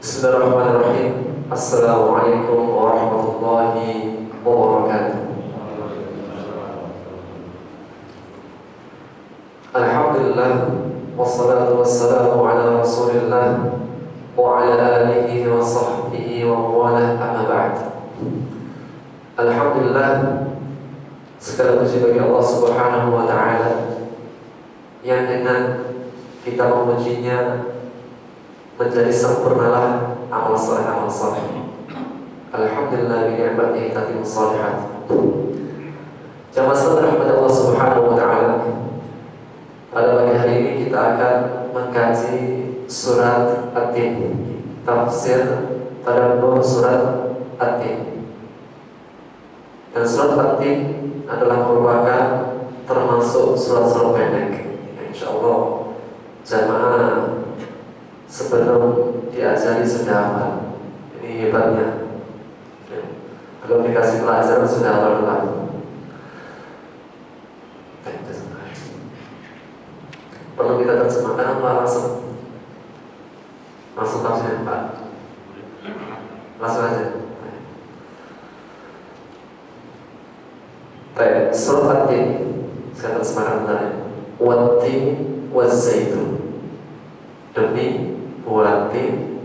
Bismillahirrahmanirrahim. Assalamualaikum warahmatullahi wabarakatuh. Alhamdulillah, wassalatu wassalamu ala rasulillah wa ala alihi wa sahbihi wa mawalah, amma ba'd. Alhamdulillah, segala puji bagi Allah subhanahu wa ta'ala yang dengan kita memujinya menjadi sempurnalah amal saleh. Alhamdulillah bi ni'matihi tatimmu shalihat. Jamaah sekalian rahmat Allah subhanahu wa ta'ala, pada pagi hari ini kita akan mengkaji surat At-Tin, tafsir tadabbur surat At-Tin. Dan surat At-Tin adalah merupakan termasuk surat-surat pendek. Insyaallah jamaah sebelum diajari sudah hafal. Ini hebatnya. Belum dikasih pelajaran sudah hafal dulu. Perlu kita terjemahkan apa langsung? Langsung tafsirnya Pak. Langsung aja. Baik, surat At-Tin saya terjemahkan bentar ya. Wat-tin waz-zaitun, demi buah tin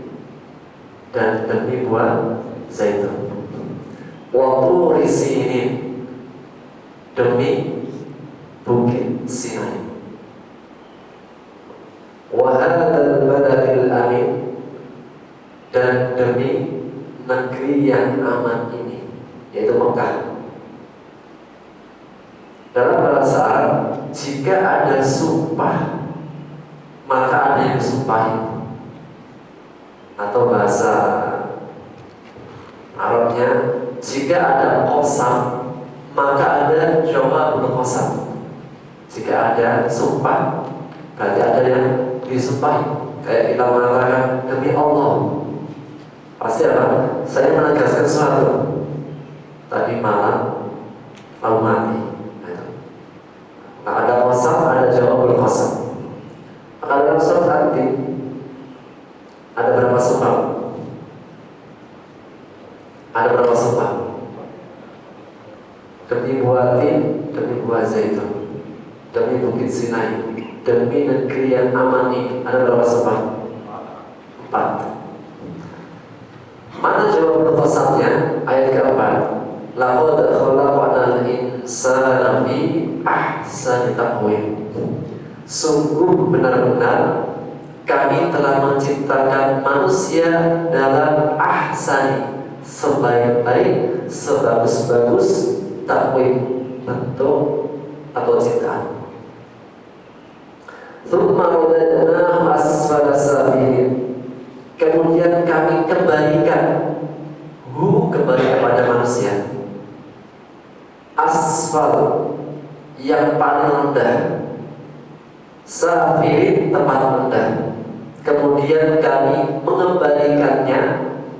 dan demi buah zaitun. Wa turi sinin, demi bukit Sinai. Wa hadzal baladil amin, dan demi negeri yang aman ini, yaitu Mekah. Dalam bahasa Arab, jika ada sumpah maka ada yang disumpahi. Atau bahasa Arabnya, jika ada qasam maka ada jawabul qasam. Jika ada sumpah berarti ada yang disumpahi. Kayak kita mengatakan demi Allah, pasti apa? Saya menegaskan sesuatu tadi malam lalu mati. Nah, ada qasam, ada jawabul qasam. Maka dalam surat At-Tin ada berapa sumpah? Ada berapa sumpah? Demi buah tin, demi buah zaitun, demi bukit Sinai, demi negeri yang aman ini, ada berapa sumpah? 4. Mana jawab qasamnya? Ayat keempat. Laqad khalaqnal insana fi ahsani taqwim. Sungguh benar-benar kami telah menciptakan manusia dalam ahsani, sebaik-baik, sebagus-bagus takwim, bentuk atau ciptaan. Tsumma radadnahu asfala safilin. Kemudian kami kembalikan kembali kepada manusia. Asfal, yang paling rendah, safirin, tempat rendah. Kemudian kami mengembalikannya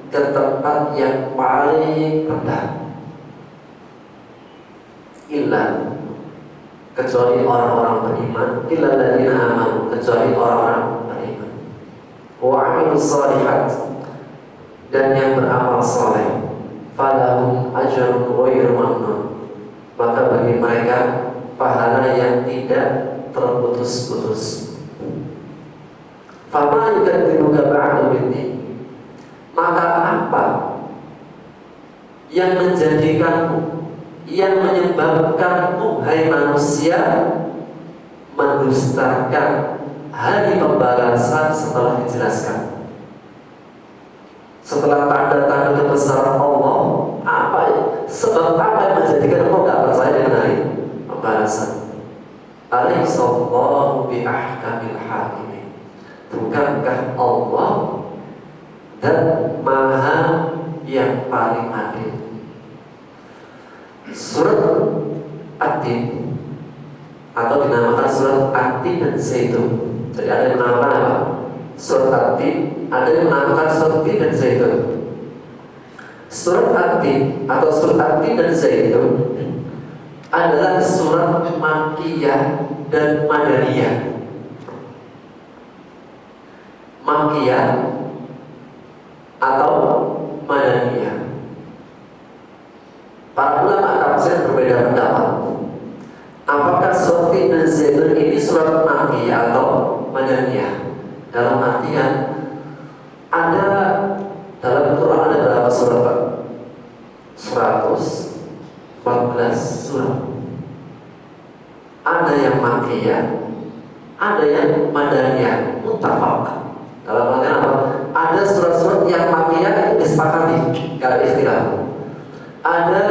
ke tempat yang paling rendah. Illa, kecuali orang-orang beriman. Illa alladziina aamanu, kecuali orang-orang beriman. Wa 'amilus shalihat, dan yang beramal saleh. Falahum ajrun ghairu mamnun, maka bagi mereka pahala yang tidak terputus-putus. Fama yukadzibuka ba'du biddin, maka apa yang menjadikanmu, yang menyebabkanmu hai manusia mendustakan hari pembalasan setelah dijelaskan? Setelah tanda-tanda kebesaran Allah, apa sebab apa yang menjadikan engkau tidak percaya dengan hari pembalasan? Alaihissallahu bi'ahkamil hakimin, bukankah Allah dan maha yang paling adil? Surat At-Tin atau dinamakan surat At-Tin dan Zaitun. Jadi ada yang menamakan apa? Surat At-Tin, ada yang menamakan surat At-Tin dan Zaitun. Surat At-Tin atau surat At-Tin dan Zaitun adalah surat Makkiyah dan Madaniyah. Makkiyah makiyah, ada yang madaniyah, muttafaq. Dalam artian apa? Ada surat-surat yang makiyah itu disepakati, gak ada istilah. Ada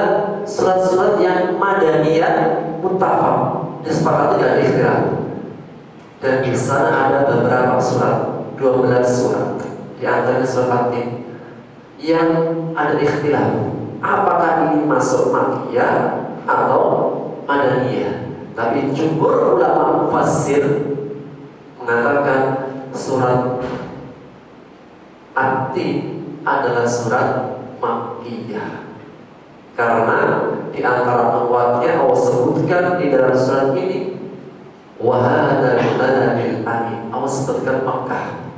surat-surat yang madaniyah, muttafaq, disepakati, gak ada istilah. Dan di sana ada beberapa surat, 12 surat, di antaranya surat At-Tin, yang ada ikhtilaf. Apakah ini masuk makiyah atau madaniyah? Tapi jumhur ulama mufassir mengatakan surat At-Tin adalah surat makiyah, karena di antara penguatnya Allah sebutkan di dalam surat ini wahadal baladil amin, Allah sebutkan Makkah,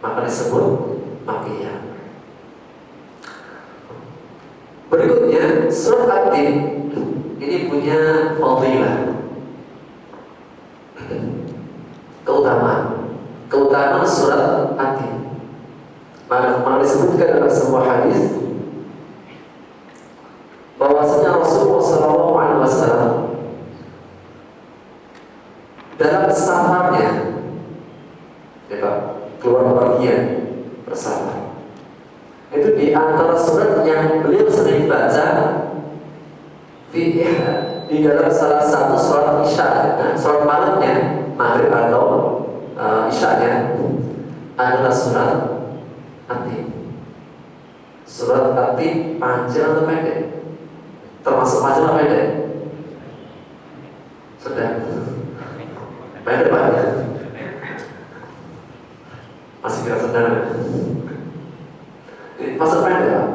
maka disebut makiyah. Berikutnya surat At-Tin ini punya fadilah, keutamaan surat At-Tin. Maka disebutkan dalam sebuah hadis bahwasanya Rasulullah SAW dalam safarnya, ya Pak, keluar pergian bersafar, itu di antara surat yang beliau sering baca di dalam salah satu surat Isya, surat malamnya, maghrib atau Isya-nya, adalah surat At-Tin. Surat At-Tin panjang atau pendek? Termasuk panjang atau pendek? Sudah pendek Pak? Masih kira sedang? Ini masuk pendek Pak?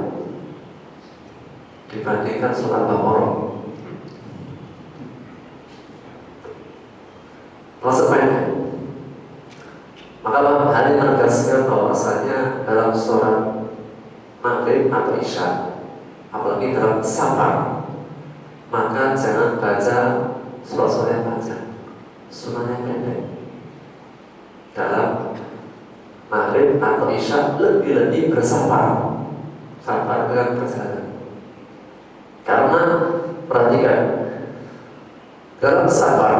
Dibandingkan surat Baqarah. Masuk pendek. Maka hal ini menegaskan bahwasanya dalam surat Maghrib atau Isya, apalagi dalam safar, maka jangan baca surat-surat yang panjang, sunnahnya pendek. Dalam Maghrib atau Isya lebih-lebih bersafar, safar dengan perjalanan. Karena perhatikan, dalam safar,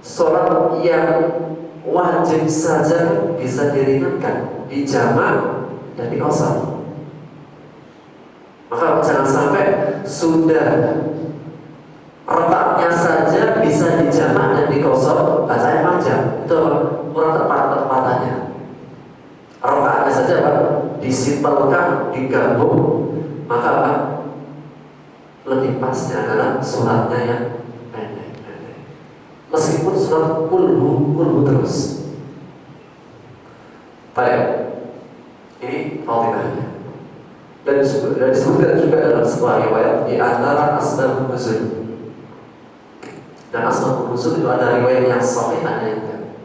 sholat yang wajib saja bisa diringankan, dijamak dan diqashar. Maka jangan sampai sudah rakaatnya saja bisa dijamak dan diqashar, bacanya panjang, itu kurang tepat-tepatannya. Rakaatnya saja Pak disimpelkan, digabung, maka Pak lebih pasnya adalah suratnya yang pendek-pendek. Meskipun surat kulhu terus. Baik, ini fadilahnya. Dan disebutkan juga dalam sebuah riwayat di antara asbabun nuzul. Dan asbabun nuzul itu ada riwayat yang sahih, ada yang tidak.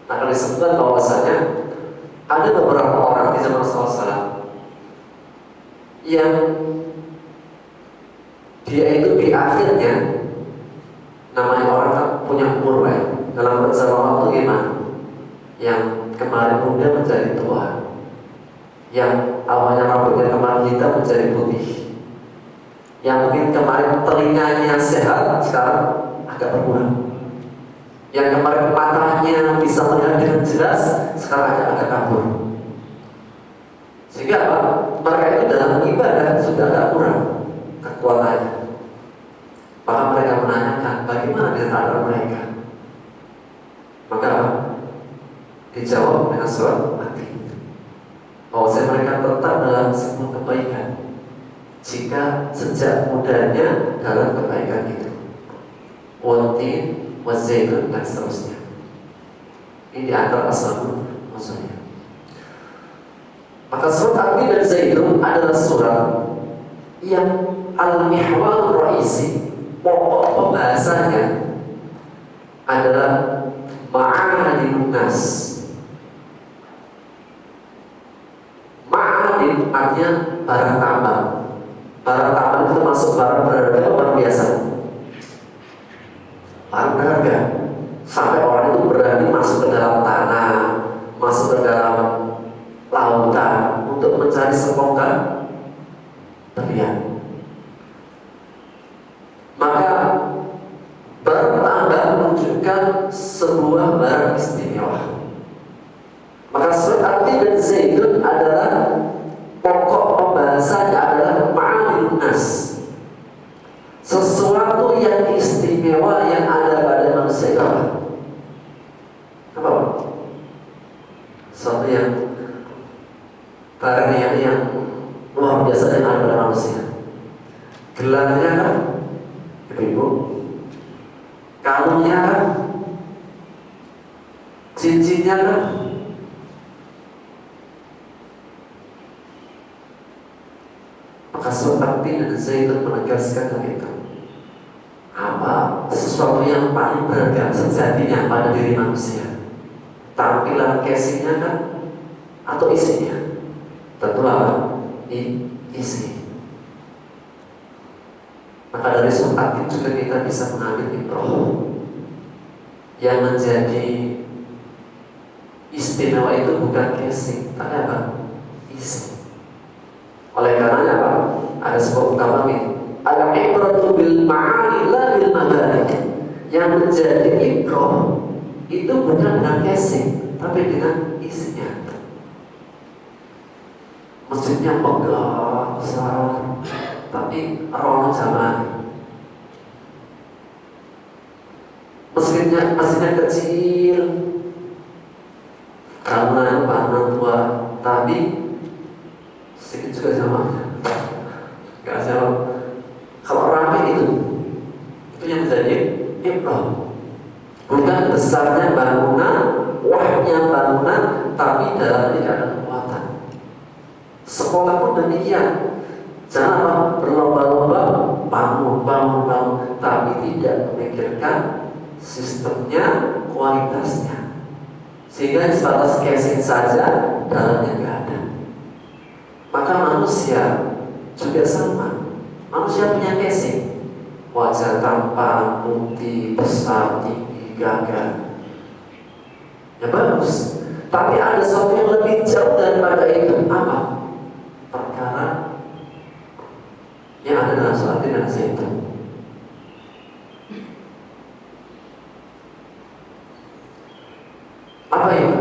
Akan disebutkan bahwasanya ada beberapa orang di zaman Rasulullah SAW yang dia itu di akhirnya, namanya orang kan punya umur ya, dalam berjalan waktu gimana? Yang kemarin muda menjadi tua, yang awalnya rambutnya kemarin hitam menjadi putih, yang mungkin kemarin telinganya sehat sekarang agak berkurang, yang kemarin matanya bisa melihat dengan jelas sekarang agak kabur. Sehingga apa? Mereka itu dalam ibadah sudah agak kurang kekuatannya. Maka mereka menanyakan bagaimana dengan keadaan mereka. Maka dijawab dengan surat At-Tin, bahwasanya mereka tetap dalam sebuah kebaikan jika sejak mudanya dalam kebaikan itu. Wat-tin, waz-zaitun dan seterusnya. Ini di antara asbabun nuzulnya. Maka surat At-Tin dan Zaitun adalah surat yang al-mihwar raisi, pokok pembahasannya adalah ma'adinun nas. Ma'adin artinya barang tambang. Barang tambang itu termasuk barang berharga atau barang biasa? Barang berharga. Sampai orang itu berani masuk ke dalam tanah, masuk ke dalam lautan untuk mencari sepongkan berlian. Maka barang sebuah barang istimewa. Maka surat At-Tin dan Zaitun adalah pokok pembahasannya adalah ma'anil nas, sesuatu yang istimewa yang ada pada manusia itu apa? Apa? Sesuatu yang barang yang luar biasa yang ada pada manusia. Gelarnya kan, ibu-ibu, kalungnya kan, cincinnya kan. Maka surat At-Tin dan Zaitun menegaskan hal itu. Apa sesuatu yang paling berharga sejatinya pada diri manusia? Tampilan casingnya kan, atau isinya? Tentu apa? Isi. Maka dari surat At-Tin juga kita bisa mengambil ibrah. Yang menjadi istimewa itu bukan casing, tapi apa? Isi. Oleh karenanya apa? Ada sebuah ungkapan ini, al-ibratu bil ma'ani la bil mabani. Yang menjadi ibrah itu bukan dengan casing, tapi dengan isinya. Masjidnya megah, besar, tapi rono zaman. Masjidnya kecil karena anak tua, tapi sedikit juga sama. Gak sama. Kalau ramai itu yang menjadi ibrah. Bukan besarnya bangunan, wahnya bangunan, tapi dalamnya tidak ada kekuatan. Sekolah pun demikian. Jangan apa? Berlomba-lomba bangun, tapi tidak memikirkan sistemnya, kualitasnya. Sehingga sebatas casing saja, dalamnya nggak ada. Maka manusia juga sama. Manusia punya casing, wajah tampan, putih, besar, tinggi, gagah, ya bagus. Tapi ada sesuatu yang lebih jauh daripada itu. Apa? Perkara yang ada dalam surat At-Tin dan Zaitun. Apa itu?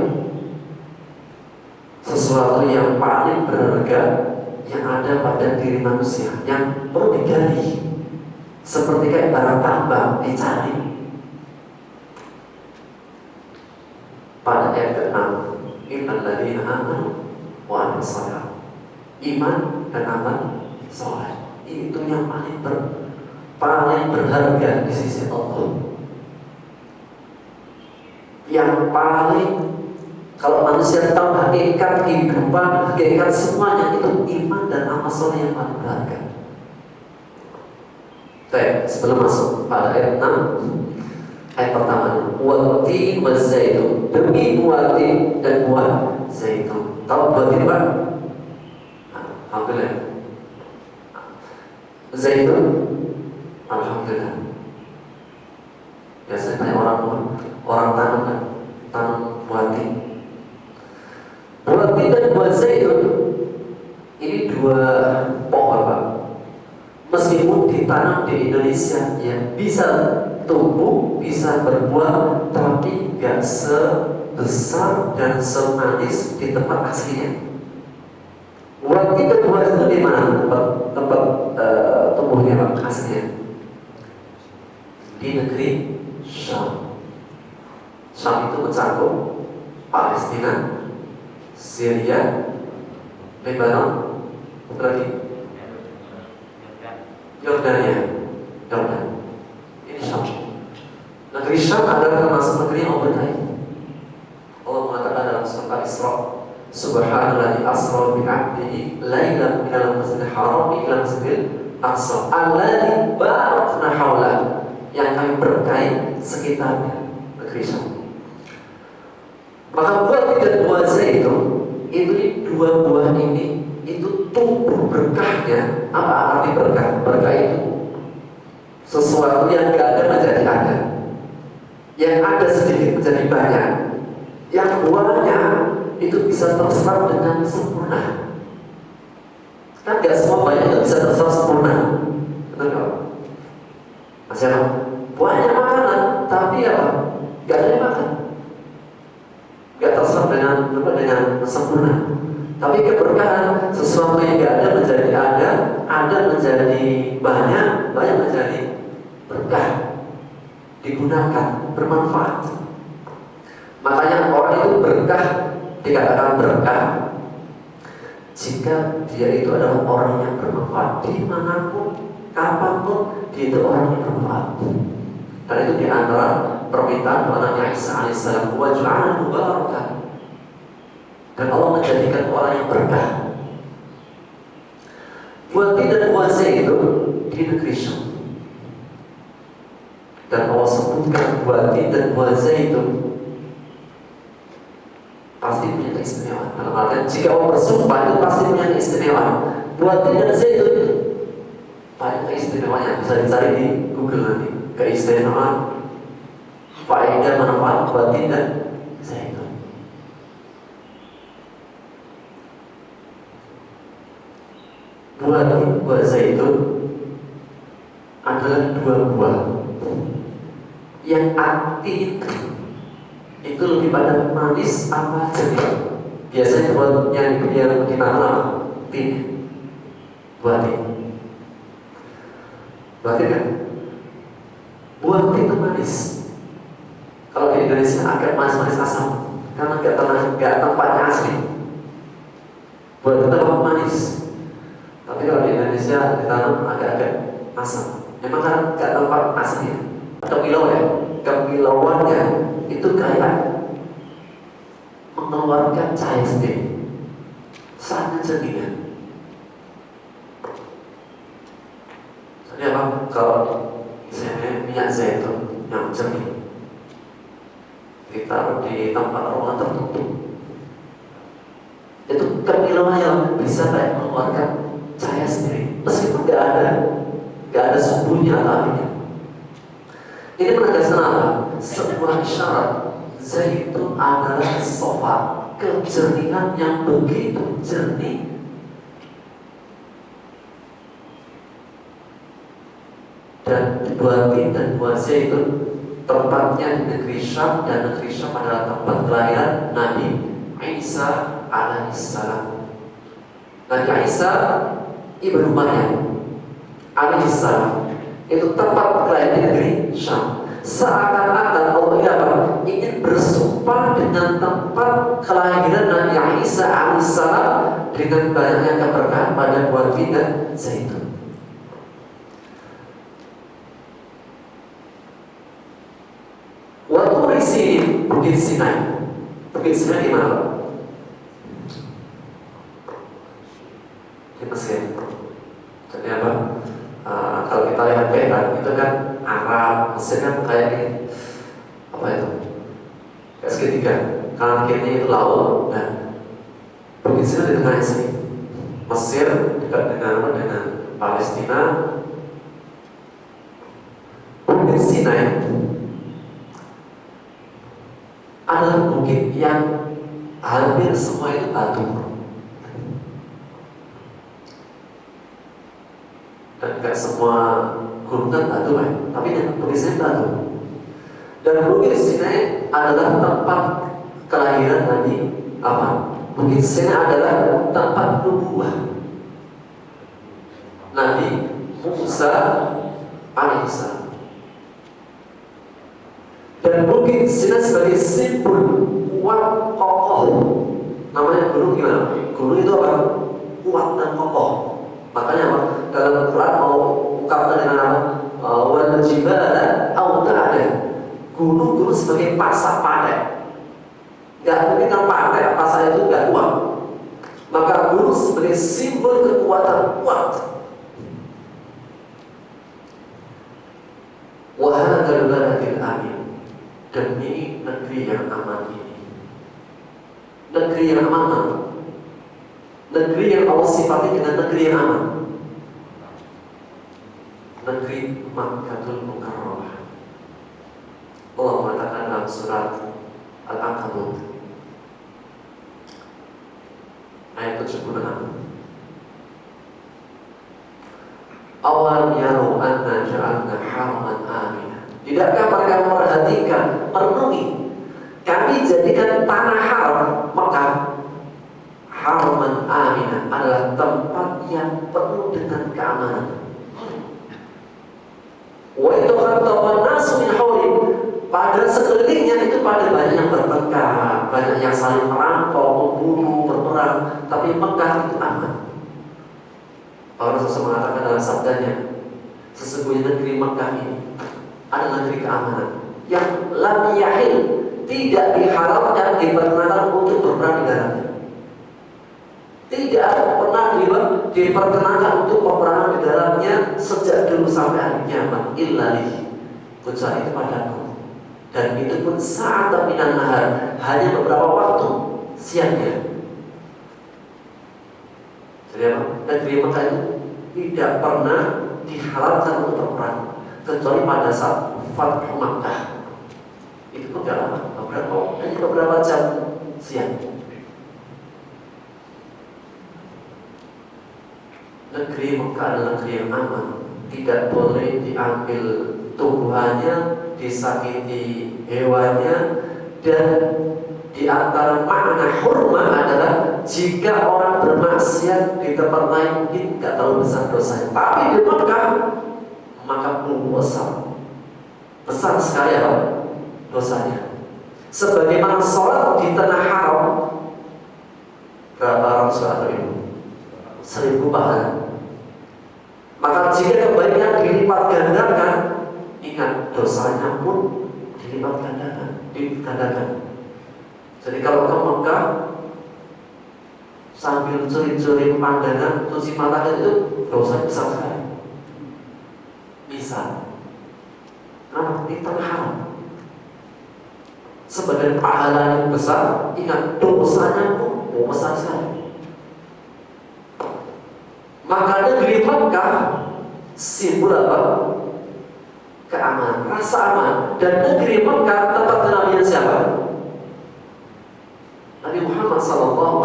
Sesuatu yang paling berharga yang ada pada diri manusia, yang perlu digali, seperti kayak barang tambang dicari. Pada ayat ke-6, innal ladzina amanu wa amilus shalihat. Iman dan amal saleh itu yang paling berharga di sisi Allah. Yang paling, kalau manusia tahu hakikat kehidupan, hakikat semuanya, itu iman dan amal soleh yang paling berharga. Baik, sebelum masuk pada ayat 6, ayat pertama, wat-tin waz-zaitun, demi buah tin dan buah zaitun. Tahu buah tin, Pak? Alhamdulillah. Zaitun, alhamdulillah. Biasanya banyak orang tanam kan, tanam buah tin. Buah tin dan buah zaitun ini dua pohon, Pak. Meskipun ditanam di Indonesia, ya bisa tumbuh, bisa berbuah, tapi gak sebesar dan semanis di tempat aslinya. Buah tin dan buah zaitun di mana tempat tumbuhnya, Pak, aslinya? Di negeri Syam. Syam itu mencakup Palestina, Syria, Lebanon, apa lagi? Yordania. Ini Syam. Negeri Syam adalah termasuk negeri yang berkait. Allah mengatakan dalam surat Al-Isra, Subhanalladzi asra bi 'abdihi lailan minal masjidil haram ila masjidil aqsa alladzi barakna haula, yang kami berkait sekitarnya, negeri Syam. Maka buah tin dan buah zaitun itu, dua buah ini itu tumbuh berkahnya. Apa arti berkah? Berkah itu sesuatu yang gak ada menjadi ada, yang ada sedikit menjadi banyak, yang buahnya itu bisa terserap dengan sempurna. Kan gak semua banyak itu bisa terserap sempurna, betul gak? Masih ada buahnya makanan, tapi apa? Gak ada yang makan. sempurna. Tapi keberkahan sesuatu yang tidak ada menjadi ada menjadi banyak menjadi berkah, digunakan, bermanfaat. Makanya orang itu berkah, dikatakan berkah jika dia itu adalah orang yang bermanfaat dimanapun, kapanpun, dia itu orang yang bermanfaat. Dan itu di antara permintaan Nabi Isa alaihissalam, wa ja'alna mubarakan. Dan Allah menjadikan orang yang berkah. Buati dan Buazah itu di negeri Syam. Dan Allah sebutkan Buati dan Buazah itu pasti punya keistimewaan. Dalam artian jika Allah bersumpah itu pasti punya keistimewaan. Buati dan Buazah itu banyak keistimewaannya, bisa dicari di Google nanti. Keistimewaan faedah manfaat Buati dan Zaitun. Buah zaitun adalah dua buah yang arti itu lebih pada manis apa jernih. Biasanya buat yang dimakan tin, buah tin kan. Buah tin itu manis. Kalau di Indonesia agak manis-manis asam karena nggak tempatnya asli. Buah tin itu manis. Tapi kalau di Indonesia ditanam agak-agak asam. Memang kan nggak tempat aslinya. Kemilau ya, kemilauannya itu kayak mengeluarkan cahaya sendiri. Sangat jernihnya. Jadi apa? Kalau misalnya minyak zaitun yang jernih ditaruh di tempat ruangan tertutup, itu kemilauannya bisa kayak mengeluarkan cahaya sendiri, meskipun nggak ada sumbunya alaminya. Ini menegaskan apa? Sebuah isyarat zaitun adalah sofa, kejernihan yang begitu jernih. Dan Buati dan Buah zaitun tempatnya di negeri Syam, dan negeri Syam adalah tempat kelahiran Nabi Isa alaihissalam. Nabi Isa Ibnu Maryam alaihissalam itu tempat kelahiran di negeri Syam. Seakan-akan Allah ingin bersumpah dengan tempat kelahiran Nabi Isa alaihissalam dengan banyaknya keberkahan pada Buati dan zaitun. Waktu isi Bukit Sinai. Bukit Sinai di mana? Di Mesir. Jadi apa? Kalau kita lihat peta itu kan Arab, Mesir kan kayak ini, apa itu? Kayak segitiga. Kanan kirinya itu laut. Nah, Bukit Sinai di tengah sini. Mesir dekat dengan Palestina. Bukit Sinai adalah bukit yang hampir semua itu batu. Dan tidak semua gunungan batu kan, tapi yang Bukit Sinai batu. Dan Bukit Sinai adalah tempat kelahiran Nabi apa? Bukit Sinai adalah tempat nubuah Nabi Musa alaihissalam. Dan Bukit Sinai sebagai simbol kuat kokoh. Namanya gunung gimana? Gunung itu apa? Kuat dan kokoh. Makanya apa? Dalam Al-Quran mau ungkapkan dengan apa? Wal jibala autada. Gunung sebagai pasak padat. Gak mungkin kan padat, pasak itu gak kuat. Maka gunung sebagai simbol kekuatan kuat. Wahadal baladil amin. Demi negeri yang aman ini. Negeri yang aman. Negeri yang Allah sifati dengan negeri yang aman. Negeri Makkahul Mukarramah. Allah mengatakan dalam surat Al-Ankabut ayat 76. Awalam yaru anna ja'alna haraman aminah. Tidakkah mereka memperhatikan, merenungi, kami jadikan tanah haram Mekah haraman aminah, adalah tempat yang penuh dengan keamanan. Wa itu khattaban nasu min hawli, pada sekelilingnya itu pada banyak yang bertengkar, banyak yang saling merampok, membunuh, berperang, tapi Mekah itu aman. Allah Rasul mengatakan dalam sabdanya, sesungguhnya negeri Mekah ini adalah negeri keamanan yang lam yahil, tidak dihalalkan, diperkenankan untuk berperang di dalamnya. Tidak pernah diperkenankan untuk peperangan di dalamnya sejak dulu sampai hari kiamat, illa lihi, kecuali kepadaku. Dan itu pun saat minan nahar, hanya beberapa waktu siangnya. Jadi apa? Negeri Mekah itu tidak pernah dihalalkan untuk berperang kecuali pada saat Fathu Makkah. Itu pun tidak lama, hanya beberapa jam siang. Negeri Mekah adalah negeri yang aman, tidak boleh diambil tumbuhannya, disakiti hewannya, dan di antara makna hurma adalah jika orang bermaksiat di tempat lain mungkin tidak terlalu besar dosanya, tapi di Mekah maka besar sekali dosanya. Sebagaimana sholat di tanah haram, berapa orang sholat itu? 1000 pahala. Maka jika kebaikan dilipat gandakan, ingat dosanya pun dilipat gandakan. Jadi kalau ke Mekah sambil curi-curi pandangan, cuci mata itu dosanya besar sekali. Bisa. Kenapa? Di tanah haram. Sebagai pahala yang besar, ingat dosanya pun besar sekali. Maka negeri Mekah simbol apa? Keamanan, rasa aman. Dan negeri Mekah tempat kenabian siapa? Nabi Muhammad SAW.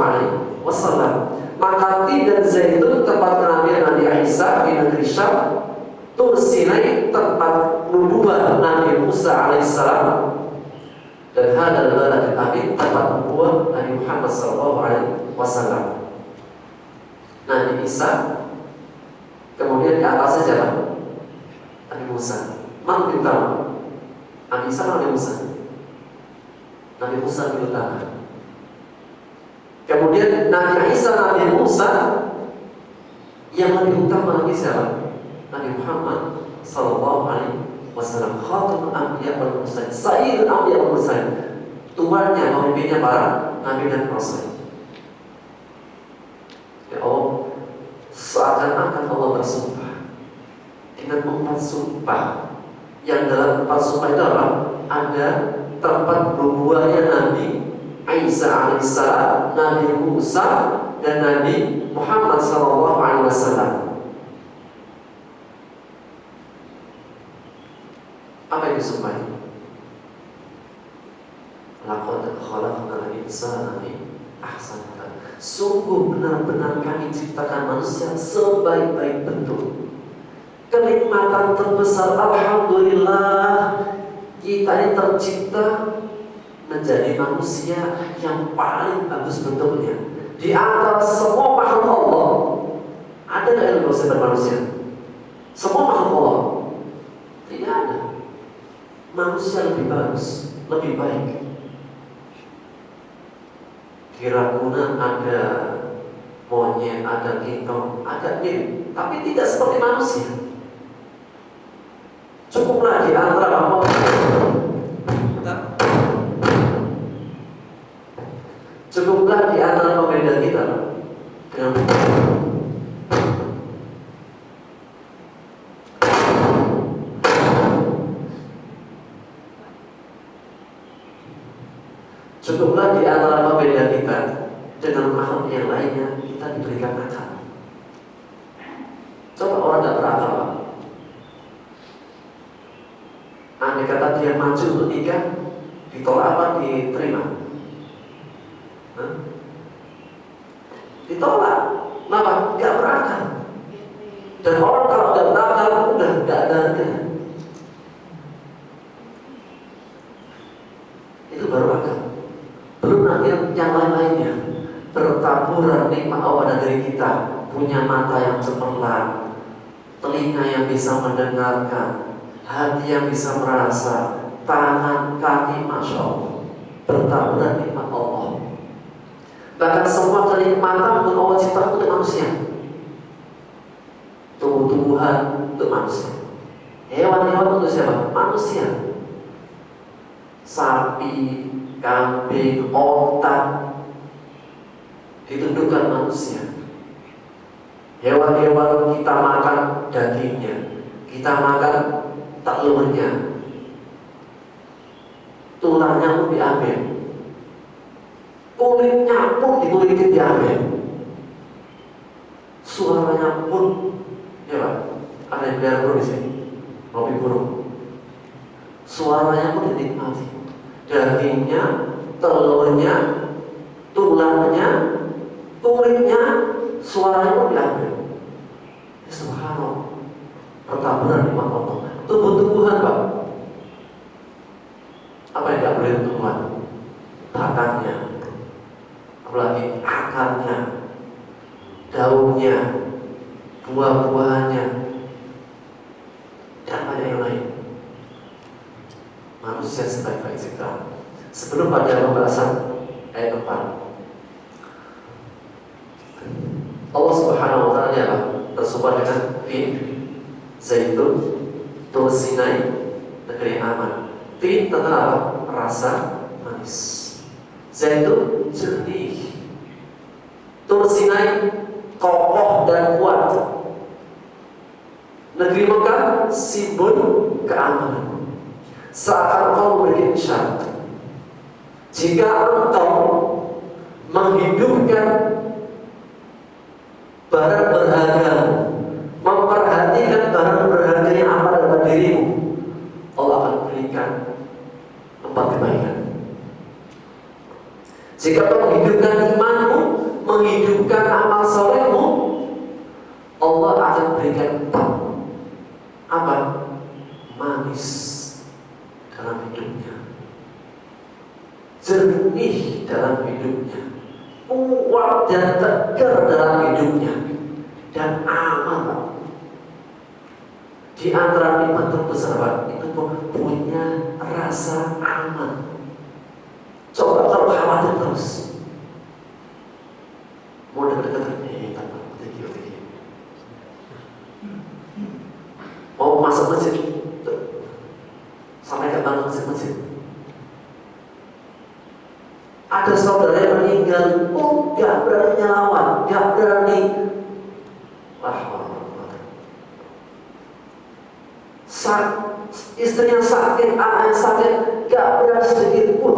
Maka dan Zaitun tempat kenabian Nabi Isa di negeri Syam. Tur Sinai tempat nubuah Nabi Musa alaihissalam. Dan hadal baladil amin tempat nubuah Nabi Muhammad SAW. Nabi Isa, kemudian di atasnya siapa? Nabi Musa. Mana lebih utama? Nabi Isa atau Nabi Musa? Nabi Musa lebih utama. Kemudian Nabi Isa, Nabi Musa, yang lebih utama lagi siapa? Nabi Muhammad sallallahu alaihi wasallam, khatamul anbiya wal mursalin, sayyidul anbiya wal mursalin, tuannya, pemimpinnya para nabi dan rasul. Ya Allah, seakan-akan Allah bersumpah dengan 4 sumpah, yang dalam 4 sumpah itu apa? Ada tempat nubuahnya Nabi Isa alaihissalam, Nabi Musa, dan Nabi Muhammad sallallahu alaihi wasallam. Apa yang disumpahi? Laqad khalaqnal insana fi ahsani taqwim. Sungguh benar-benar kami ciptakan manusia sebaik-baik bentuk. Kenikmatan terbesar, alhamdulillah, kita ini tercipta menjadi manusia yang paling bagus bentuknya. Di antara semua makhluk Allah, ada nggak yang berusaha bermanusia? Semua makhluk Allah tidak ada. Manusia lebih bagus, lebih baik. Di Ragunan ada monyet, ada kitong, agak mirip, tapi tidak seperti manusia. Cukuplah di antara cukuplah di antara pembeda kita dengan cukuplah di antara pembeda kita dengan makhluk yang lainnya, kita diberikan akal. Coba orang tidak berakal, andai kata dia maju untuk nikah, ditolak apa diterima? Ditolak. Kenapa? Gak berakal. Dan orang kalau gak berakal udah gak ada harganya. Itu baru akal. Belum nanti yang lain-lainnya. bertaburan nikmat Allah pada diri kita. Punya mata yang cemerlang, telinga yang bisa mendengarkan, hati yang bisa merasa, tangan, kaki, Masya Allah, bertaburan nikmat Allah. Bahkan semua kenikmatan untuk Allah ciptakan untuk manusia. Tumbuh-tumbuhan untuk manusia, hewan-hewan untuk siapa? Manusia. Sapi, kambing, onta ditundukkan manusia. Hewan-hewan kita makan dagingnya, kita makan telurnya, tulangnya pun diambil, kulitnya pun dikulitin diambil, suaranya pun, ya Pak, ada yang biar burung di sini, ngopi burung, suaranya pun dinikmati, dagingnya, telurnya, tulangnya, kulitnya, suaranya pun diambil. Ya, subhanallah, pertaburan nikmat Allah. Tumbuh-tumbuhan Pak, apa yang tidak boleh tumbuhan? Batangnya, apalagi akarnya, daunnya, buah-buahannya, dan banyak yang lain. Manusia sebaik-baik ciptaan. Sebelum pada pembahasan ayat 4, Allah Subhanahu wa Ta'ala bersumpah dengan tin, zaitun, tur Sinai, negeri aman. Tin tentang apa? Rasa manis. Zaitun jernih. Tur Sinai kokoh dan kuat. Negeri Mekah simbol keamanan. Seakan engkau memberikan isyarat, jika engkau menghidupkan barang berharga, memperhatikan barang berharga yang apa dalam dirimu, Allah akan berikan 4 kebaikan. Jika kau menghidupkan imanmu, menghidupkan amal solehmu, Allah akan berikan 4 apa? Manis dalam hidupnya, jernih dalam hidupnya, kuat dan tegar dalam hidupnya, dan aman. Di antara nikmat terbesar Pak, itu punya rasa aman. Coba kalau khawatir terus, mau dekat-dekat mau masuk masjid, sampai ke bangun masjid. Ada saudara yang meninggal, gak berani nyelawan, gak berani. Istrinya sakit, anaknya sakit, gak berani sedikit pun.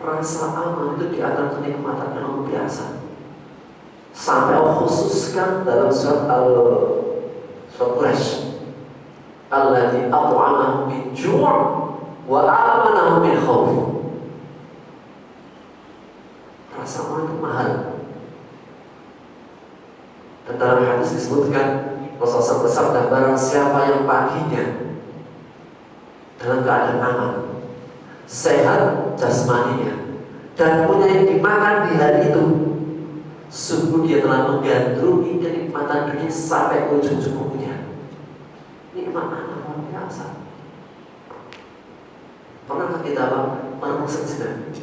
Rasa aman itu di antara kenikmatan yang luar biasa. Sampai Allah khususkan dalam surat Quraisy, alladzi at'amahum min ju' wa amanahum min khauf. Rasa aman itu mahal. Dan dalam hadis disebutkan, Rasulullah bersabda, barang siapa yang paginya dalam keadaan aman, sehat jasmaninya, dan punya yang dimakan di hari itu, sungguh dia telah menggandrungi kenikmatan dunia sampai ujung kukunya. Nikmat anak luar biasa. Pernahkah kita merenung sejenak?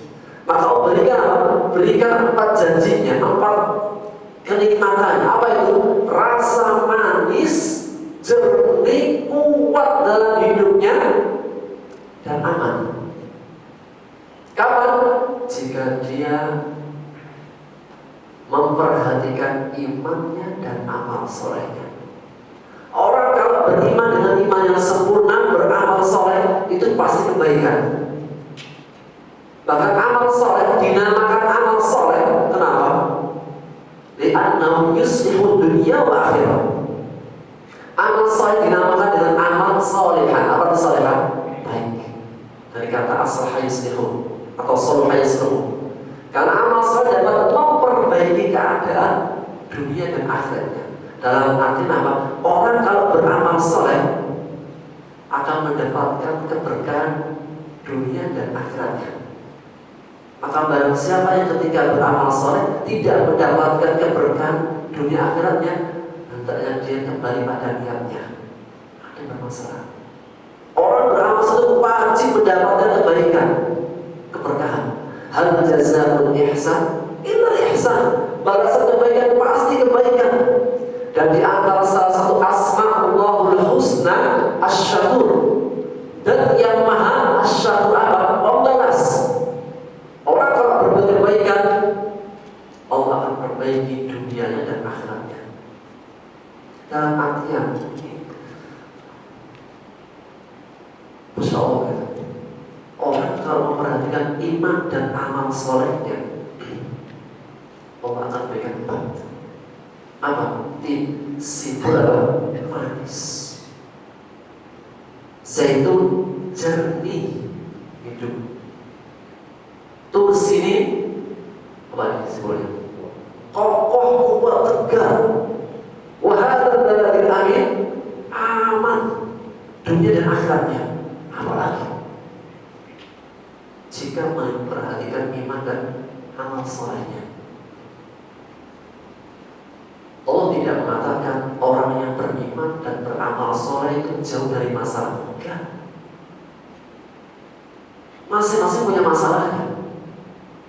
Maka Allah berikan apa? Berikan 4 janjinya, 4 kenikmatannya. Apa itu? Rasa manis, jernih, kuat dalam hidupnya, dan aman. Kapan? Jika dia memperhatikan imannya dan amal solehnya. Orang kalau beriman dengan iman yang sempurna, beramal soleh, itu pasti kebaikan. Bahkan amal soleh dinamakan amal soleh. Kenapa? Li'annahu yuslihud dunya wa akhirah. Amal soleh dinamakan dengan amal solehan. Apa itu solehan? Baik. Dari kata aslaha yuslihu atau soluha yuslihu. Karena amal soleh dapat memperbaiki keadaan dunia dan akhiratnya. Dalam arti apa? Orang kalau beramal soleh akan mendapatkan keberkahan dunia dan akhiratnya. Maka barang siapa yang ketika beramal soleh tidak mendapatkan keberkahan dunia akhiratnya, hendaknya dia kembali pada niatnya. Ada bermasalah. Orang beramal soleh wajib mendapatkan kebaikan, keberkahan. Hal jazaa'ul ihsan illa ihsan. Balasan kebaikan pasti kebaikan. Dan di antara salah satu asma'ullahul husna asy-syakur. Dan yang maha asy-syakur apa? Pembalas. Orang kalau berbuat kebaikan, Allah akan perbaiki dunianya dan akhiratnya. Dalam artian Masya Allah, orang kalau memperhatikan iman dan amal solehnya, Allah akan berikan empat. Apa? Simpul apa? Manis. Zaitun jernih hidup. Tulis ini apa ini simbolnya? Kokoh, kuat, tegar. Wahada baladil amin, aman dunia dan akhiratnya. Apalagi jika memperhatikan iman dan amal solehnya. Allah tidak mengatakan orang yang beriman dan beramal soleh itu jauh dari masalah. Enggak. Masing-masing punya masalahnya.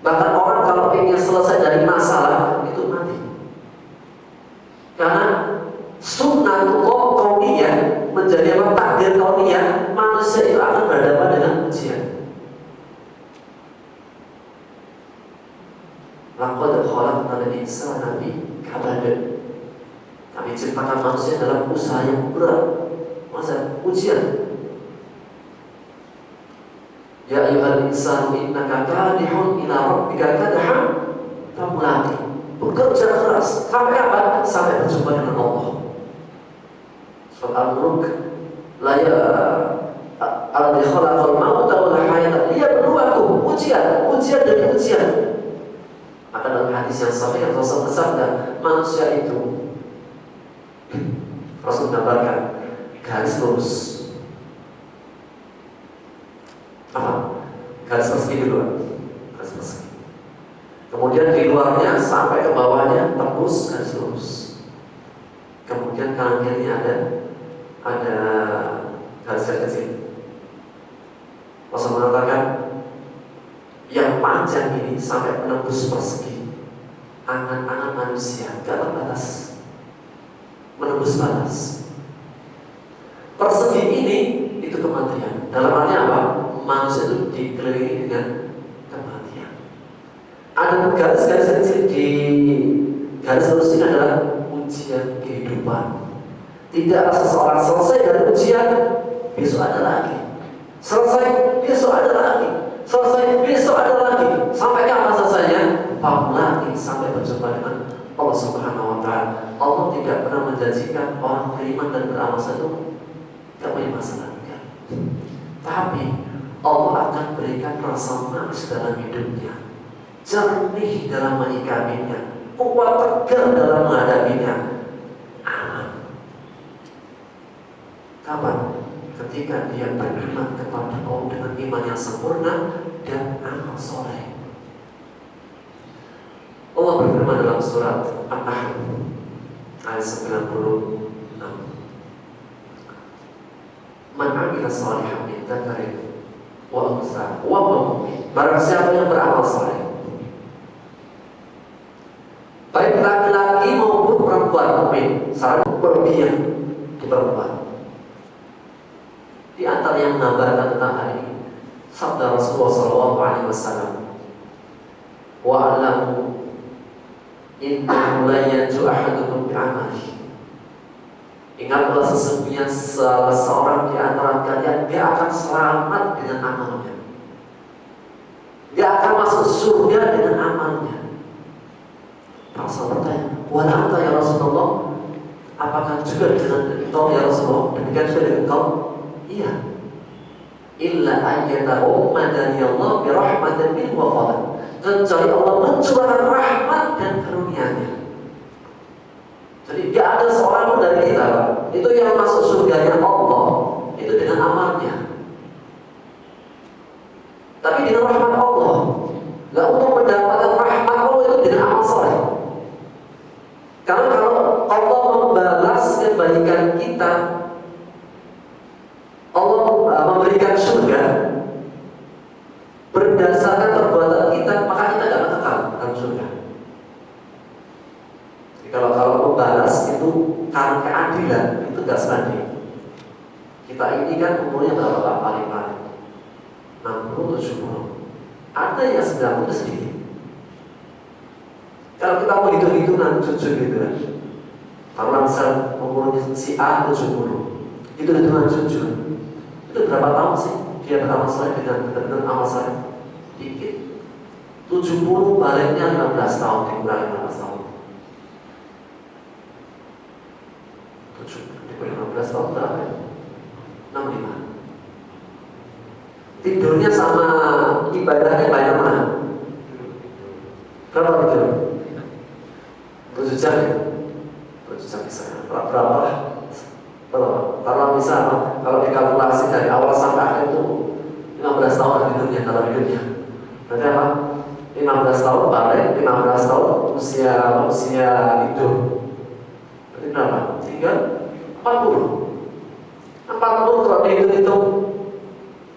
Bahkan orang kalau ingin selesai dari masalah itu mati. Karena sunnatullah kauniyah menjadi apa? Takdir kauniyah, manusia itu akan berhadapan dengan ujian. Laqad khalaqnal insana fi kabad. Kami ciptakan manusia dalam usaha yang berat. Masa ujian. Ya ayyuhal insanu innaka kadihun ila rabbika kadhan famulaqi. Bekerja keras sampai kapan? Sampai berjumpa dengan Allah. Surat Al-Mulk, la ya alladzi khalaqal mauta wal hayata liyabluwakum. Ujian demi ujian. Maka dalam hadis yang sahih Rasul bersabda, manusia itu Rasul menggambarkan garis lurus. Apa? Garis persegi dulu. Garis persegi. Kemudian di luarnya sampai ke bawahnya tembus garis lurus. Kemudian kanan kirinya ada garis kecil. Rasul mengatakan yang panjang ini sampai menembus persegi. Angan-angan manusia gak terbatas, menembus batas. Persegi ini itu kematian. Dalam artinya apa? Manusia itu dikelilingi dengan kematian. Ada garis-garis kecil di garis lurus ini adalah ujian kehidupan. Tidak seseorang selesai dari ujian, besok ada lagi. Selesai, besok ada lagi. Selesai, besok ada lagi. Sampai kapan selesainya? Lagi sampai berjumpa dengan Allah Subhanahu wa Ta'ala. Allah tidak pernah menjanjikan orang beriman dan beramal itu tidak punya masalah. Tapi Allah akan berikan rasa manis dalam hidupnya, jernih dalam menyikapinya, kuat tegar dalam menghadapinya, aman. Kapan? Ketika dia beriman kepada Allah dengan iman yang sempurna dan amal soleh. Allah berfirman dalam surat An-Nahl ayat 96. Man 'amila shalihan min dzakarin wa untha wa huwa mu'min. Barang siapa yang beramal saleh, baik laki-laki maupun perempuan mukmin, saran berlebihan di perempuan. Di antara yang menambahkan tentang hal ini, sabda Rasulullah SAW, wa 'alamu innahu la yanju ahadukum bi'amalihi. Ingatlah sesungguhnya salah seorang di antara kalian dia akan selamat dengan amalnya. Dia akan masuk surga dengan amalnya. Rasul bertanya, wala anta ya Rasulullah? Apakah juga dengan engkau ya Rasulullah? Demikian juga dengan engkau? Iya. Illa ayyata ummadani Allah birahmatin min wa fadl. Kecuali Allah mencurahkan rahmat dan karunia-Nya. Jadi tidak ada seorang pun dari kita, Pak, itu yang masuk surganya Allah itu dengan amalnya. Tapi dengan rahmat Allah. Lalu nggak sebanding. Kita ini kan umurnya berapa Pak paling-paling? 60, 70. Ada yang 90 sedikit. Kalau kita mau hitung-hitungan jujur gitu kan, kalau misal umurnya si A 70, itu hitungan jujur. Itu berapa tahun sih dia beramal soleh dengan benar-benar amal soleh? Dikit. 70 baliknya 15 tahun dikurangi 15 tahun. 7 dikurangi 15 tahun berapa ya? 65. Tidurnya sama ibadahnya banyak mana? Berapa tidur? 7 jam ya? 7 jam bisa. Berapa? Kalau misal kalau dikalkulasi dari awal sampai akhir itu 15 tahun tidurnya dalam hidupnya. Berarti apa? 15 tahun balik, 15 tahun usia hidup. Berarti berapa? 40 kalau dihitung-hitung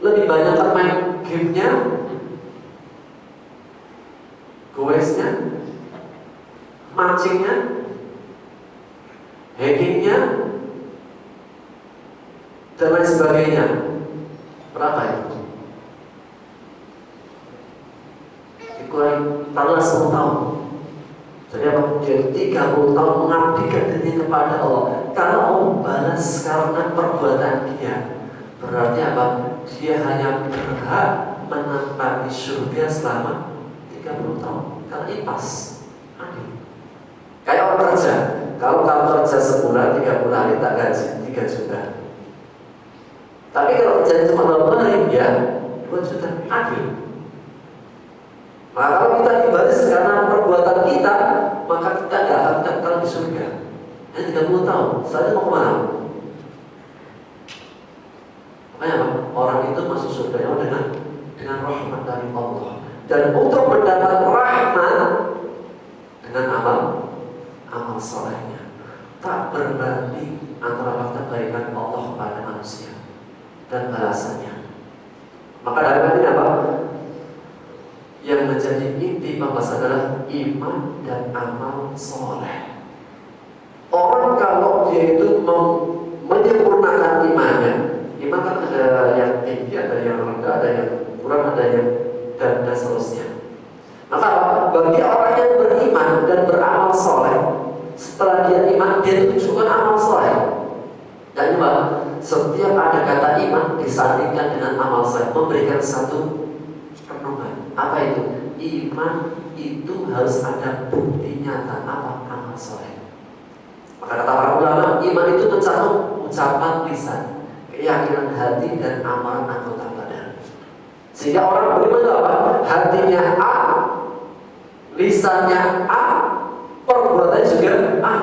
lebih banyak kan main gamenya, goesnya, mancingnya, hackingnya, dan lain sebagainya. Berapa itu? Dikurangi taruhlah 10 tahun. Jadi apa? Dia 30 tahun mengabdikan diri kepada Allah. Kalau Allah balas karena perbuatan dia, berarti apa? Dia hanya berhak menempati surga selama 30 tahun. Kalau ini pas, adil. Kayak orang kerja. Kalau kamu kerja sebulan, 30 hari tak gaji 3 juta. Tapi kalau kerja cuma 20 hari, ya 2 juta, adil. Maka kalau kita dibalas karena perbuatan kita, maka kita tidak akan kekal di surga. Hanya 30 tahun. Setelah itu mau kemana? Makanya apa? Orang itu masuk surga dengan rahmat dari Allah. Dan untuk mendapat rahmat dengan amal solehnya, tak berbanding antara kebaikan Allah kepada manusia dan balasannya. Maka dari ini apa? Yang menjadi inti pembahasan adalah iman dan amal soleh. Orang kalau dia itu menyempurnakan imannya, iman kan ada yang tinggi, ada yang rendah, ada yang kurang, ada yang dan seterusnya. Maka bagi orang yang beriman dan beramal soleh, setelah dia iman, dia tunjukkan amal soleh. Dan juga setiap ada kata iman disandingkan dengan amal soleh, memberikan satu renungan. Apa itu? Iman itu harus ada bukti nyata apa? Amal soleh. Maka kata para ulama, iman itu mencakup ucapan lisan, keyakinan hati dan amalan anggota badan. Sehingga orang beriman itu apa? Hatinya A, lisannya A, perbuatannya juga A.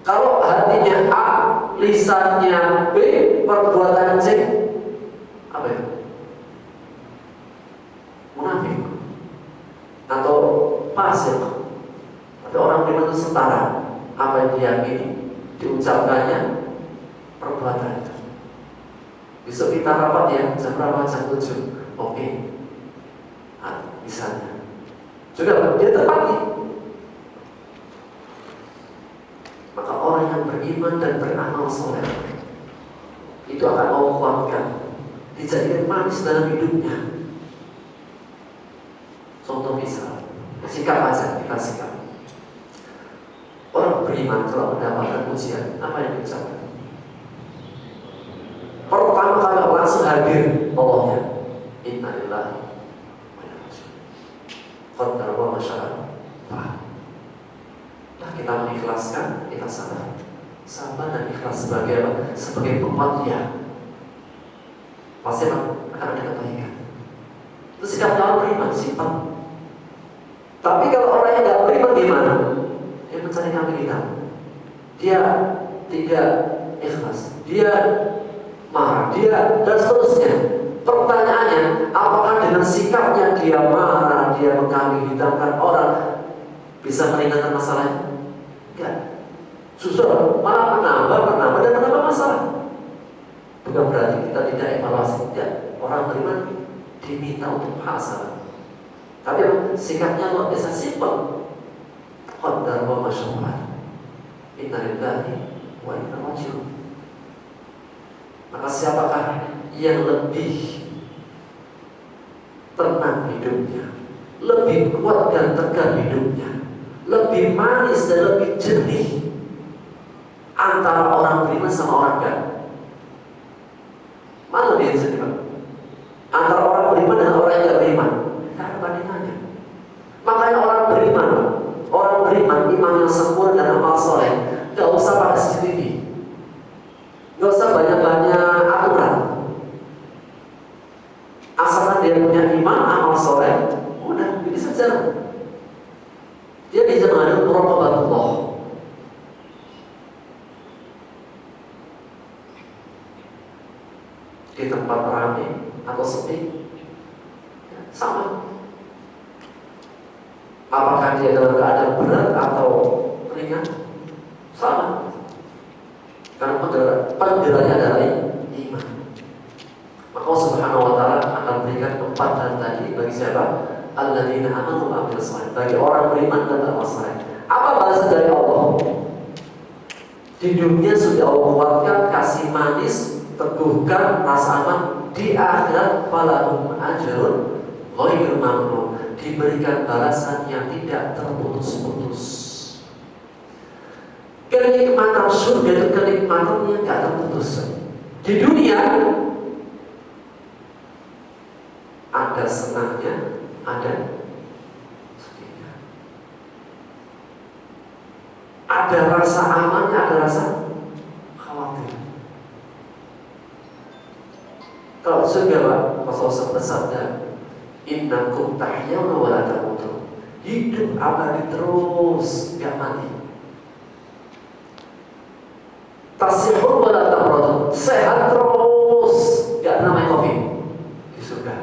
Kalau hatinya A, lisannya B, perbuatan C, apa itu? Munafik atau fasik. Tapi orang beriman itu setara. Apa yang diyakini, diucapkannya, perbuatan itu. Besok kita rapat ya, jam berapa? Jam 7. Oke. Misalnya juga dia tepati. Maka orang yang beriman dan beramal soleh itu akan Allah kuatkan, dijadikan manis dalam hidupnya. Contoh misal, sikap aja, kita sikap. Orang beriman kalau mendapatkan ujian, apa yang diucapkan? Pertama kali langsung hadir Allahnya. Innalillahi wa inna ilaihi raji'un. Qaddara wa masyarakat. Nah, kita mengikhlaskan, kita sabar. Sabar dan ikhlas sebagai apa? Sebagai penguat dia. Pasti akan ada kebaikan. Itu sikap orang beriman, simpan. Tapi kalau orang yang tidak beriman gimana? Dia mencari kambing hitam. Dia tidak ikhlas. Dia marah. Dia dan seterusnya. Pertanyaannya, apakah dengan sikapnya dia marah, dia mengkambing hitamkan orang bisa meringankan masalahnya? Enggak. Justru malah menambah masalah. Bukan berarti kita tidak evaluasi. Tidak. Orang beriman diminta untuk muhasabah. Tapi sikapnya luar biasa simpel. Qaddar wa masyarakat. Innalillahi wa inna ilaihi raji'un. Maka siapakah yang lebih tenang hidupnya, lebih kuat dan tegar hidupnya, lebih manis dan lebih jernih antara orang beriman sama orang kafir? Mana lebih jernih, Pak? Antara orang beriman dan orang yang tidak beriman? Tidak ada bandingannya. Makanya orang beriman, iman yang sempurna dan amal soleh, gak usah pakai CCTV, gak usah banyak-banyak aturan. Asalkan dia punya iman, amal soleh, udah bisa jalan. Dia bisa mengadakan muraqabatullah. Di tempat ramai atau sepi, sama. Apakah dia dalam keadaan berat atau ringan? Sama. Karena penggeraknya adalah iman. Maka Allah Subhanahu wa ta'ala akan berikan 4 hal tadi bagi siapa? Alladzina amanu wa amilus shalihat, bagi orang beriman dan beramal saleh. Apa balasan dari Allah? Di dunia sudah Allah kuatkan, kasih manis, teguhkan rasa aman. Di akhirat falahum ajrun ghairu mamnun, diberikan balasan yang tidak terputus-putus. Kenikmatan surga itu kenikmatan yang tidak terputus. Di dunia ada senangnya, ada sedihnya, ada rasa amannya, ada rasa khawatir. Kalau surga, Pak, Rasulullah bersabda, innakum tahyawna wa la tamutun, hidup abadi terus, gak mati. Tasihun wa la tamrudun, sehat terus, gak namanya COVID di surga.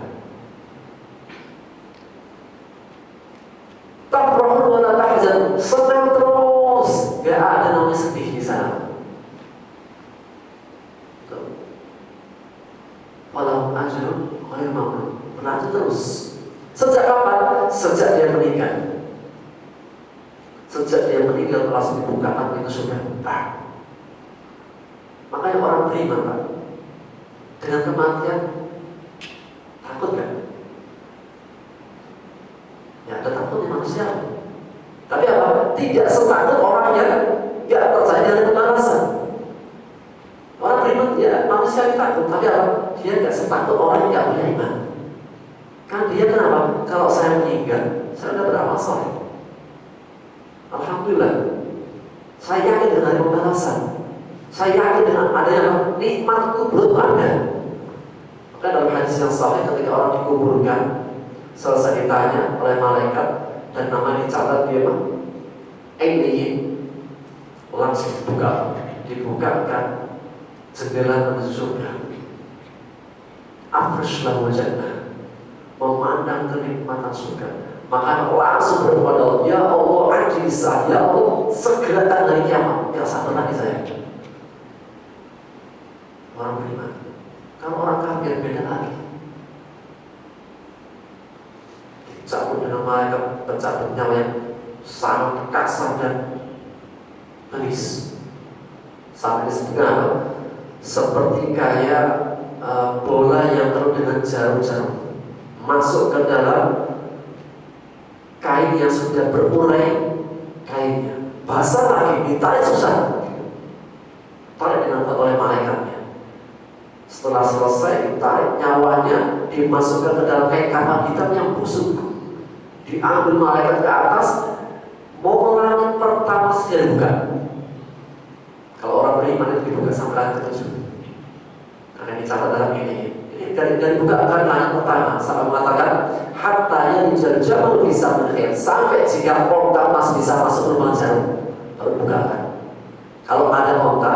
Tafrahun wa la tahzan, senang terus, gak ada namanya sedih di sana. Walahum ajrun ghairu mamnun, berlanjut terus. Sejak kapan? Sejak dia meninggal. Sejak dia meninggal langsung dibukakan pintu surga. Makanya orang beriman, Pak, dengan kematian takut kan? Ya ada takutnya manusia. Tapi apa? Tidak setakut orang yang gak percaya dengan pembalasan. Orang beriman ya manusia takut, tapi apa? Dia gak setakut orang yang gak punya iman. Kan dia kenapa? Kalau saya meninggal, saya sudah beramal soleh. Alhamdulillah, saya yakin dengan pembalasan. Saya yakin dengan adanya nikmatku belum ada. Maka dalam hadis yang sahih, ketika orang dikuburkan, selesai ditanya oleh malaikat dan namanya dicatat dia mah, langsung dibukakan jendela menuju surga. Afresh lahu jannah, memandang kenikmatan surga. Maka langsung berdoa kepada Allah, ya Allah, adil saya, ya Allah, segera hari kiamat, gak sabar lagi saya. Orang beriman. Kalau orang kafir beda lagi. Dicabut dengan malaikat pencabut nyawa yang sangat kasar dan manis. Sampai disebutkan apa? Seperti kayak bola yang penuh dengan jarum-jarum masuk ke dalam kain yang sudah berurai kainnya, basah lagi, ditarik susah, tarik dengan kuat oleh malaikatnya. Setelah selesai ditarik, nyawanya dimasukkan ke dalam kain kafan hitam yang busuk, diambil malaikat ke atas, mau langit pertama saja dibuka. Kalau orang beriman itu dibuka sampai langit ke-7. Karena dicatat dalam ini dari buka akan langit pertama sampai mengatakan hatta yang jamal bisa menkhir, sampai jika onta mas bisa masuk lubang jarum baru bukakan. Kalau ada onta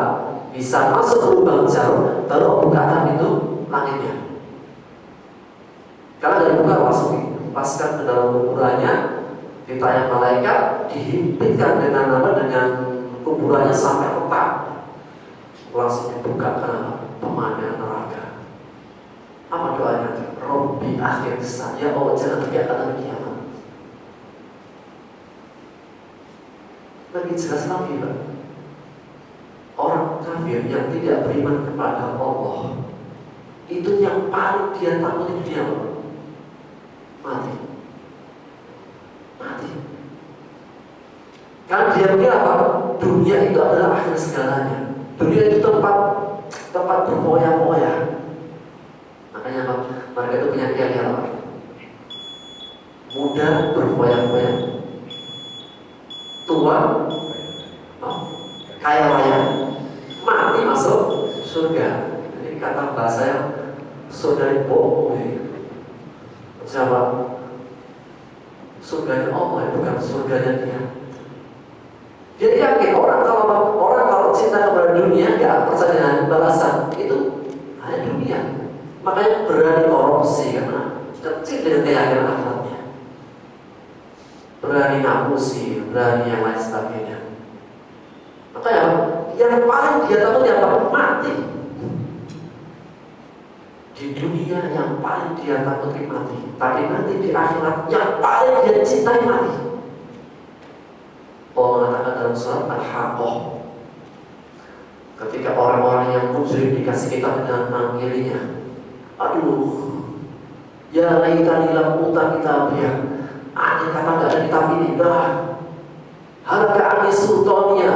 bisa masuk ke lubang jarum baru bukakan itu langitnya. Karena dari buka langsung dipaskan ke dalam kuburannya, ditanya malaikat, dihimpitkan dengan kuburannya sampai retak, langsung dibukakan pemandangan neraka. Apa doanya? Robbi akhir saya, oh jangan terbiarkan hari kiamat. Lebih jelas lagi, Pak. Orang kafir yang tidak beriman kepada Allah, itu yang paling dia takut di dunia apa? Mati. Mati. Karena dia mengira apa? Dunia itu adalah akhir segalanya. Dunia itu tempat berfoya-foya. Makanya apa? Mereka itu punya yel-yel apa? Muda berfoya-foya, tua kaya raya, mati masuk surga. Ini kata bahasa yang surga itu siapa? Surganya Allah, bukan surganya dia. Dia yakin orang kalau cinta kepada dunia nggak percaya dengan balasan, itu hanya dunia. Makanya berani korupsi karena kecil dengan keyakinan akhiratnya. Berani ngapusi, berani yang lain sebagainya. Makanya yang paling dia takut apa? Mati. Di dunia yang paling dia takuti mati, tapi nanti di akhirat yang paling dia cintai mati. Allah mengatakan dalam surat Al-Haqqah, ketika orang-orang yang mujrim dikasih kitab dengan manggilnya, aduh, ya laitani lam uta kitabnya, andai kata gak ada kitab ini, halaka ani sultania,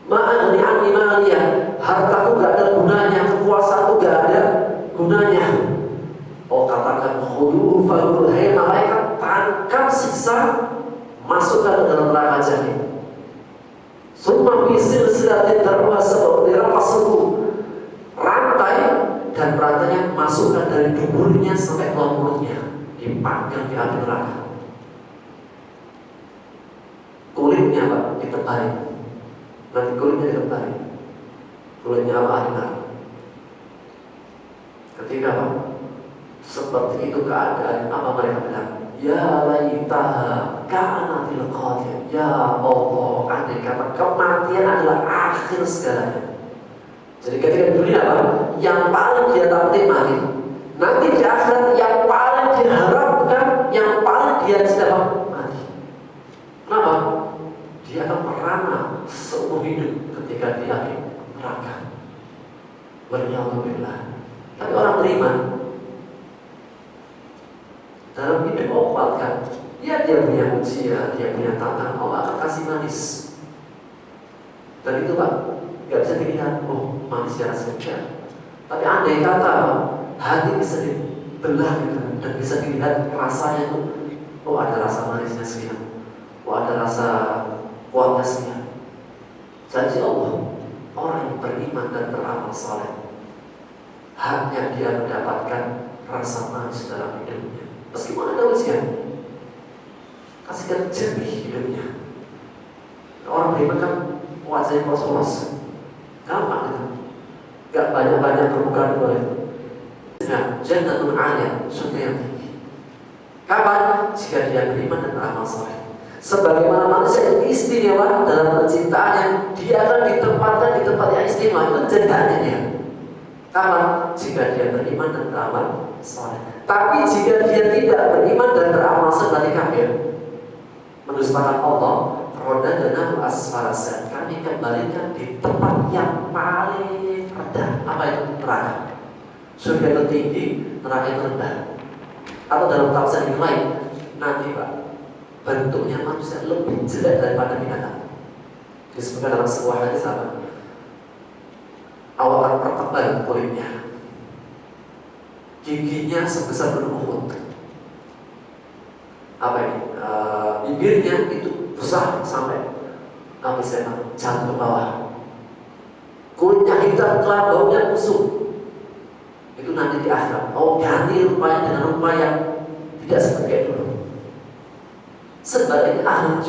ma'ani ani malia, hartaku gak ada gunanya, kekuasaanku gak ada gunanya. Oh katakan khuduhu falul, hai malaikat, tangkap siksa, masukkan ke dalam neraka jahannam. Summa fi silsilatin dar'uha sab'una diraqasuhu, rantai dan rantainya masukkan dari duburnya sampai ke mulutnya, dipanggang di api neraka. Kulitnya Pak ditebari, nanti kulitnya ditebari, kulitnya apa ada. Ketika Pak seperti itu keadaan, apa mereka bilang? Ya laitaha ka'anatil qadir. Ya Allah, andai kata kematian adalah akhir segalanya. Jadi ketika di dunia apa? Yang paling dia takuti mati. Nanti di akhirat yang paling diharapkan, yang paling dia cinta mati. Kenapa? Dia akan merana seumur hidup ketika dia di neraka. Waliyahumillah. Tapi orang beriman dalam hidup Allah kan, ya dia punya ujian, dia punya tantangan, Allah akan kasih manis. Dan itu Pak, gak bisa dilihat, oh manis secara secara. Tapi andai kata hati bisa dibelah gitu, dan bisa dilihat rasanya tuh, oh ada rasa manisnya sekian, oh ada rasa kuatnya sekian. Janji Allah, orang yang beriman dan beramal saleh, haknya dia mendapatkan rasa manis dalam hidupnya. Meskipun ada ujian, kasihkan jernih hidupnya. Orang beriman kan wajahnya polos-polos, gampang gitu, gak banyak-banyak permukaan luar itu. Nah, jannatul 'aliyah, surga yang tinggi. Kapan? Jika dia beriman dan beramal saleh. Sebagaimana manusia yang istimewa dalam percintaannya, dia akan ditempatkan di tempat yang istimewa. Itu ceritaan dia. Kapan? Jika dia beriman dan beramal saleh. Tapi jika dia tidak beriman dan beramal saleh, berarti kafir, mendustakan Allah, roda dan asfarasa, kami kembalikan di tempat yang paling rendah. Apa itu? Neraka. Surga itu tinggi, neraka itu rendah. Atau dalam tafsir yang lain, nanti Pak, bentuknya manusia lebih jelek daripada binatang. Disebutkan dalam sebuah hadis apa? Awal pertebal kulitnya, giginya sebesar gunung Uhud. Apa ini? Bibirnya itu besar sampai jatuh ke bawah. Kulitnya hitam, baunya busuk. Itu nanti di akhirat. Oh, ganti rupanya dengan rupa yang tidak seperti dulu. Sebaliknya ahlul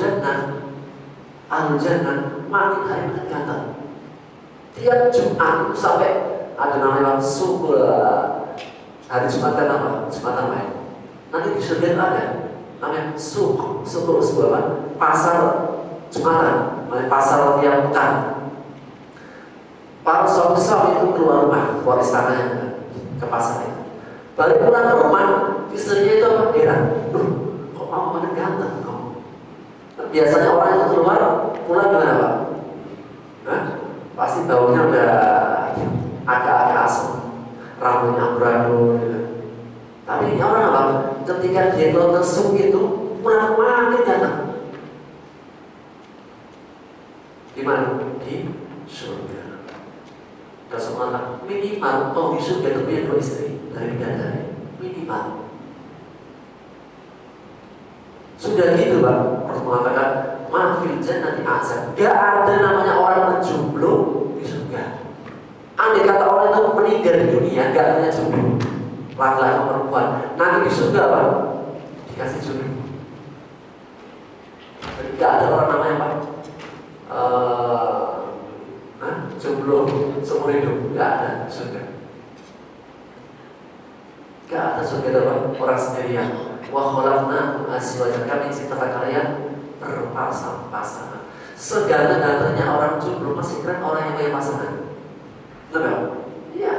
jannah makin hari makin ganteng. Tiap Jumat itu sampai ada namanya subuh, hari Jumatan apa? Jumatan apa? Nanti di surga ada namanya subuh apa? Pasar Jumatan, pasar tiap pekan. Para suami itu keluar rumah, keluar istananya ke pasar itu. Balik pulang ke rumah, istrinya itu apa? Heran, kok kamu makin ganteng kamu? Biasanya orang itu keluar pulang gimana Pak? Pasti baunya udah agak-agak asam, rambutnya amburadul gitu. Tapi ini orang apa? Ketika dia tertesuk itu pulang makin datang. Di mana? Di surga. Rasulullah minimal di surga itu punya 2 istri dari bidadari. Minimal. Sudah gitu Pak, Rasulullah mengatakan mafil jannati azab. Gak ada namanya orang menjomblo di surga. Andai kata orang itu meninggal di dunia, gak namanya jomblo, laki-laki atau perempuan, nanti di surga Pak dikasih jodoh. Jadi gak ada orang namanya Pak jomblo seumur hidup, gak ada surga. Gak ada surga Pak orang sendirian. Wa khalaqnakum azwajan, kami ciptakan kalian berpasang-pasangan. Segala-galanya orang jomblo masih keren orang yang punya pasangan. Betul? Iya.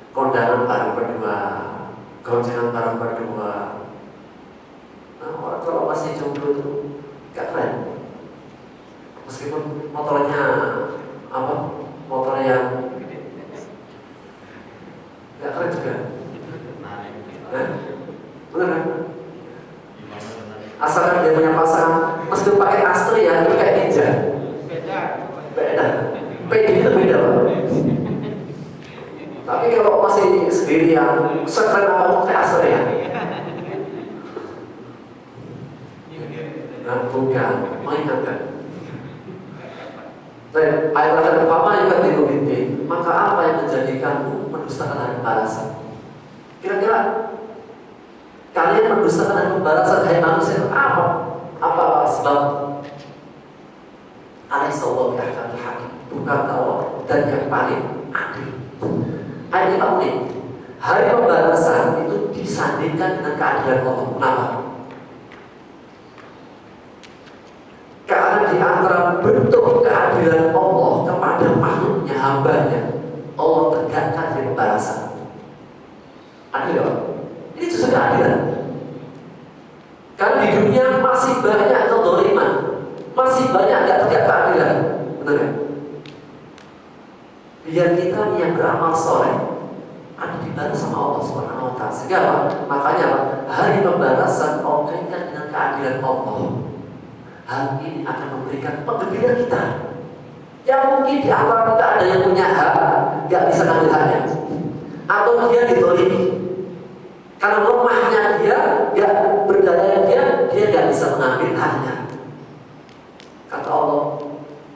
Kondangan bareng berdua, goncengan bareng berdua. Nah, orang kalau masih jomblo itu gak keren. Meskipun motornya apa? Motor yang gak keren juga. Nah, benar kan? Asalkan dia punya pasangan, meskipun pakai Astri ya, tapi kayak Ninja. Beda. PD itu beda Pak. Tapi kalau masih sendirian, sekeren apa kayak Astri ya? Nah, bukan, mengingatkan. Dan ayat pertama yang ketiga, maka apa yang menjadikanmu mendustakan hari balasan? Kira-kira kalian mendustakan hari pembalasan hai manusia apa? Apa sebab? Alaihissallahu yahkamul hakim. Bukan Allah dan yang paling adil. Ayat 5 unik. Hari pembalasan itu disandingkan dengan keadilan Allah. Kenapa? Karena di antara bentuk keadilan Allah kepada makhluknya, hambanya, Allah tegakkan hari pembalasan. Adil ya? Ini justru keadilan. Karena di dunia masih banyak kezaliman, masih banyak gak tegak keadilan, benar ya? Biar kita yang beramal soleh ada dibalas sama Allah Subhanahu Wa Taala. Sehingga apa? Makanya apa? Hari pembalasan Allah kaitkan dengan keadilan Allah. Hal ini akan memberikan penggembira kita. Yang mungkin di antara kita ada yang punya hak, gak bisa ngambil haknya, atau dia ditolimi. Karena lemahnya dia, gak berdaya dia gak bisa mengambil haknya. Kata Allah,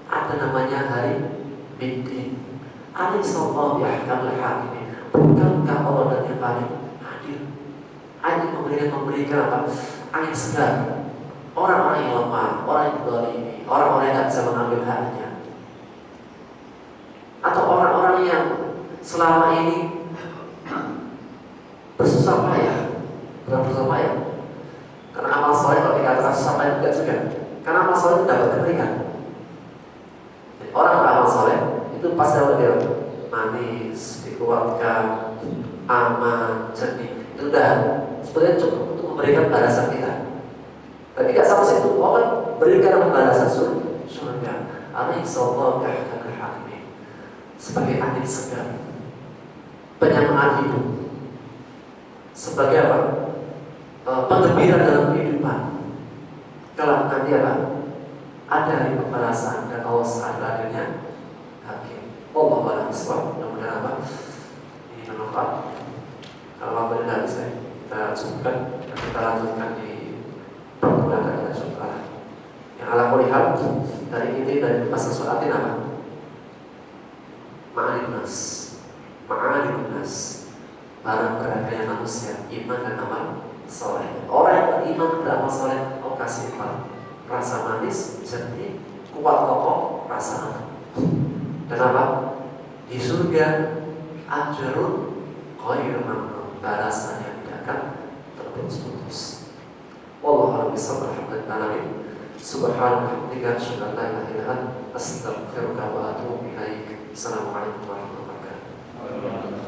ada namanya hari Bidin. Alaihissallahu yahkamul hakim. Bukankah Allah dan yang paling adil? Ayat memberikan apa? Angin segar. Orang-orang yang lemah, orang yang dzalimi, orang-orang yang gak bisa mengambil haknya, atau orang-orang yang selama ini bersusah payah, bukan bersusah payah. Karena amal soleh kalau dikatakan susah payah enggak juga. Karena amal soleh itu dapat kebaikan. Orang beramal soleh itu pasti dia manis, dikuatkan, aman, jernih. Itu udah sebenarnya cukup untuk memberikan balasan kita. Tapi gak sampai situ, Allah kan berikan pembalasan surga. Alaihissallahu yahkamul hakim. Sebagai angin segar, penyemangat hidup, sebagai apa? Penggembira dalam kehidupan. Kalau nanti apa? Ada hari pembalasan dan Allah seadil-adilnya hakim. Wallahu a'lam bishawab. Mudah-mudahan apa? Ini bermanfaat. Kalau waktu tidak bisa kita cukupkan dan kita lanjutkan di perbuatan kita syukur. Yang ala kulihat dari ini dari pasal suratin apa? Ma'alin nas, barang beragaya manusia, iman dan amal soleh. Orang yang beriman beramal soleh, Allah kasih rasa manis, jernih, kuat kokoh, rasa aman. Dan apa? Di surga ajrun ghairu mamnun, balasan yang tidak akan terputus-putus. Wallahu a'lam bishawab. Subhanallah, asyhadu an la ilaha illa anta, astaghfiruka wa atubu ilaik. Assalamualaikum warahmatullahi wabarakatuh.